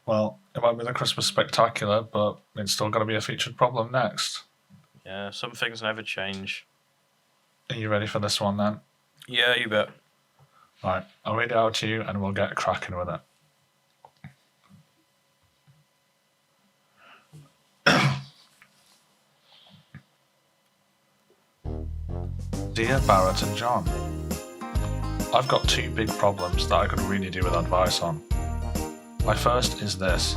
Well, it might be the Christmas spectacular, but it's still going to be a featured problem next. Yeah, some things never change. Are you ready for this one then? Yeah, you bet. Right, I'll read it out to you and we'll get cracking with it. Dear Barrett and John, I've got two big problems that I could really do with advice on. My first is this.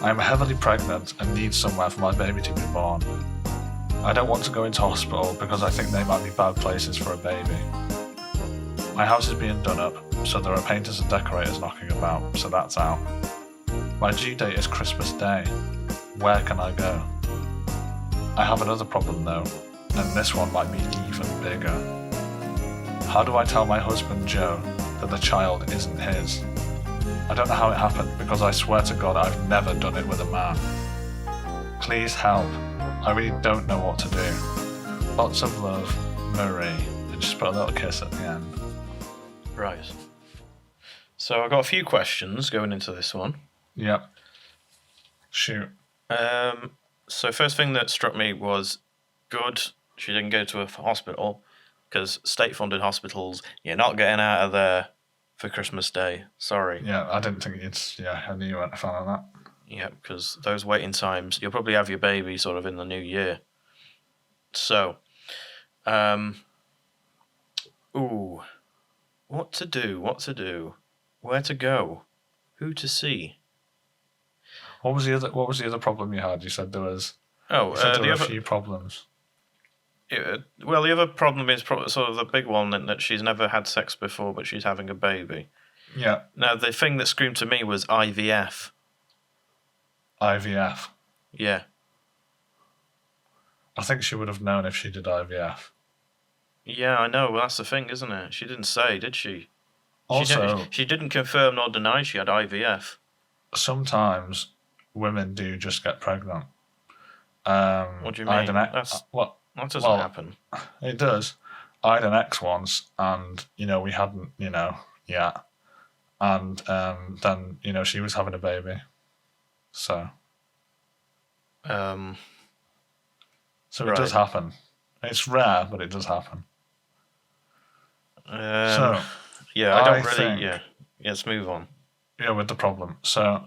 I am heavily pregnant and need somewhere for my baby to be born. I don't want to go into hospital because I think they might be bad places for a baby. My house is being done up, so there are painters and decorators knocking about, so that's out. My due date is Christmas Day. Where can I go? I have another problem though, and this one might be even bigger. How do I tell my husband Joe that the child isn't his? I don't know how it happened because I swear to God I've never done it with a man. Please help. I really don't know what to do. Lots of love, Marie. And just put a little kiss at the end. Right. So I've got a few questions going into this one. Yep. Shoot. So first thing that struck me was good she didn't go to a hospital, because state-funded hospitals, you're not getting out of there for Christmas Day. Sorry. Yeah, I didn't think I knew you weren't a fan of that. Yeah, because those waiting times, you'll probably have your baby sort of in the new year. So, what to do, where to go, who to see. What was the other problem you had? You said there was. Oh, there were a few problems. Well, the other problem is sort of the big one that she's never had sex before, but she's having a baby. Yeah. Now, the thing that screamed to me was IVF. IVF. Yeah. I think she would have known if she did IVF. Yeah, I know. Well, that's the thing, isn't it? She didn't say, did she? Also, she didn't confirm nor deny she had IVF. Sometimes women do just get pregnant. What do you mean? That doesn't happen. It does. I had an ex once, and we hadn't, yet, and then she was having a baby, so. So it does happen. It's rare, but it does happen. Yeah, I don't really. Yeah, let's move on. Yeah, with the problem. So,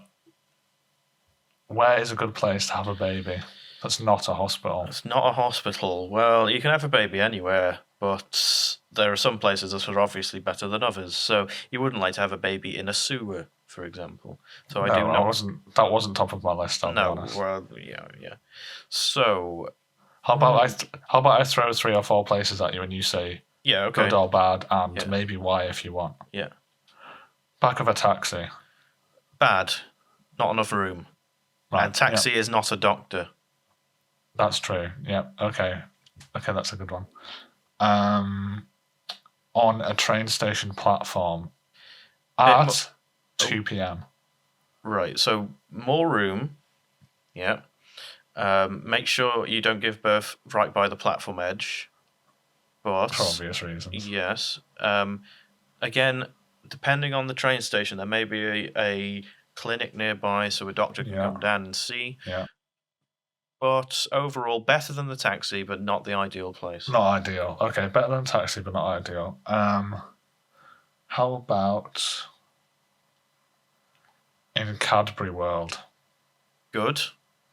where is a good place to have a baby? That's not a hospital. It's not a hospital. Well, you can have a baby anywhere, but there are some places that are obviously better than others. So you wouldn't like to have a baby in a sewer, for example. So I do know. That wasn't top of my list. I'll be honest. Well, yeah. So how about I throw 3 or 4 places at you and you say good or bad and maybe why if you want. Yeah. Back of a taxi. Bad. Not enough room. Right. And taxi is not a doctor. That's true. Yeah. Okay, that's a good one. On a train station platform at 2 p.m. Right. So more room. Yeah. Make sure you don't give birth right by the platform edge. But for obvious reasons. Yes. Again, depending on the train station, there may be a clinic nearby, so a doctor can come down and see. Yeah. But overall, better than the taxi, but not the ideal place. Not ideal. Okay, better than taxi, but not ideal. How about in Cadbury World? Good.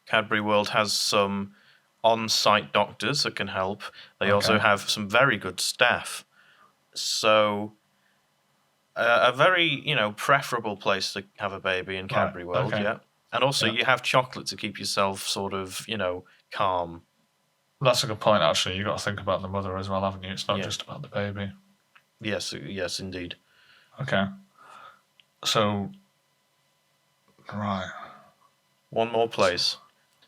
Cadbury World has some on-site doctors that can help. They also have some very good staff. So, a very, preferable place to have a baby in Cadbury World, yeah. And also, you have chocolate to keep yourself sort of, calm. That's a good point, actually. You've got to think about the mother as well, haven't you? It's not just about the baby. Yes, indeed. Okay. So, right. One more place.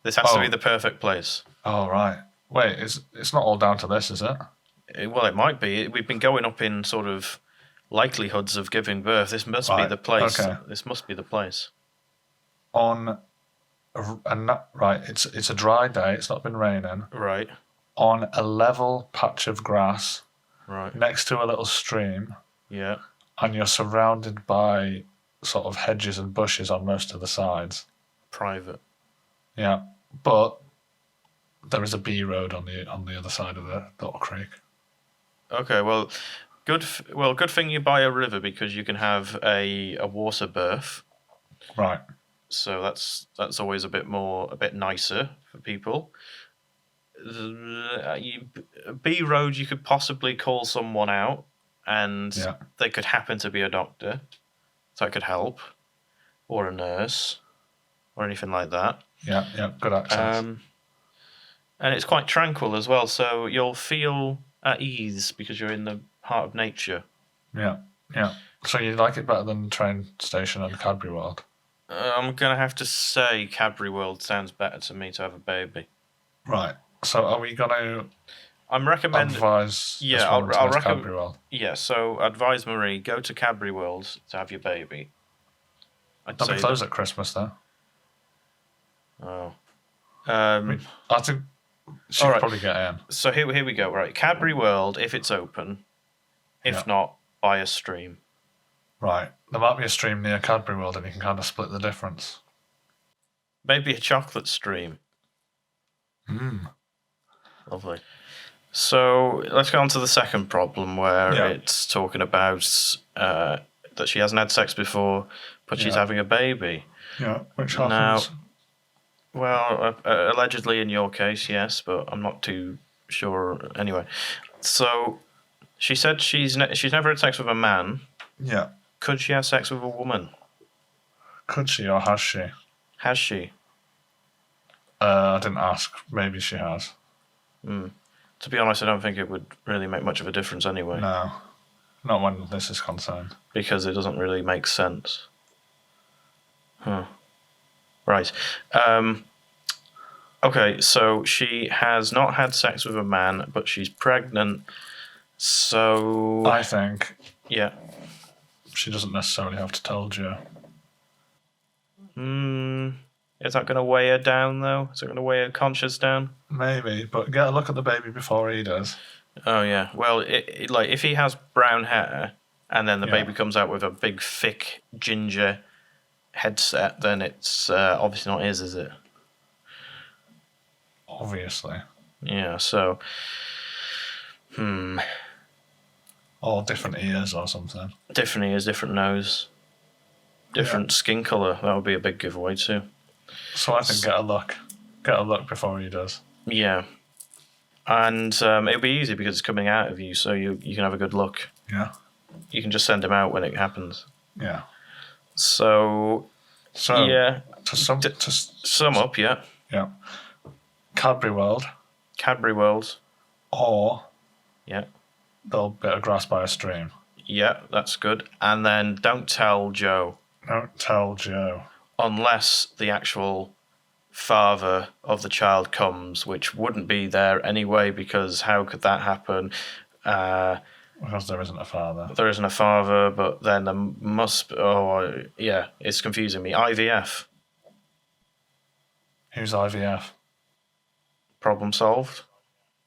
This has to be the perfect place. Oh, right. Wait, it's not all down to this, is it? Well, it might be. We've been going up in sort of likelihoods of giving birth. This must be the place. Okay. This must be the place. It's a dry day. It's not been raining. Right. On a level patch of grass. Right. Next to a little stream. Yeah. And you're surrounded by sort of hedges and bushes on most of the sides. Private. Yeah, but there is a B road on the other side of the little creek. Okay, well, good thing you buy a river because you can have a water berth. Right. So that's always a bit nicer for people. B road, you could possibly call someone out, and they could happen to be a doctor, so that could help, or a nurse, or anything like that. Yeah, good access. And it's quite tranquil as well, so you'll feel at ease because you're in the heart of nature. Yeah. So you like it better than the train station and Cadbury World? I'm gonna have to say Cadbury World sounds better to me to have a baby. Right. So are we gonna? I'm recommending. Advise. Yeah, I'll recommend Cadbury World. Yeah, so advise Marie go to Cadbury World to have your baby. They'll be closed at Christmas though. Oh. I think she'll probably get in. So here we go. Right, Cadbury World if it's open. If not, buy a stream. Right. There might be a stream near Cadbury World, and you can kind of split the difference. Maybe a chocolate stream. Lovely. So let's go on to the second problem, where it's talking about that she hasn't had sex before, but she's having a baby. Yeah, which happens. Now, well, allegedly in your case, yes, but I'm not too sure. Anyway, so she said she's never had sex with a man. Yeah. Could she have sex with a woman? Could she, or has she? Has she? I didn't ask. Maybe she has. To be honest, I don't think it would really make much of a difference anyway. No. Not when this is concerned. Because it doesn't really make sense. Right. Okay, so she has not had sex with a man, but she's pregnant. So I think. Yeah. She doesn't necessarily have to tell Joe. Is that going to weigh her down, though? Is it going to weigh her conscience down? Maybe, but get a look at the baby before he does. Oh, yeah. Well, like if he has brown hair and then the baby comes out with a big, thick, ginger headset, then it's obviously not his, is it? Obviously. Yeah, so... Or different ears or something. Different ears, different nose. Different skin colour. That would be a big giveaway, too. So I think get a look. Get a look before he does. Yeah. And it'll be easy because it's coming out of you, so you can have a good look. Yeah. You can just send him out when it happens. Yeah. So yeah. To sum up, yeah. Yeah. Cadbury World. Cadbury World. Or yeah. Little bit of grass by a stream. Yeah, that's good. And then don't tell Joe. Don't tell Joe. Unless the actual father of the child comes, which wouldn't be there anyway, because how could that happen? Because there isn't a father. There isn't a father, but then there must... Oh, yeah, it's confusing me. IVF. Who's IVF? Problem solved.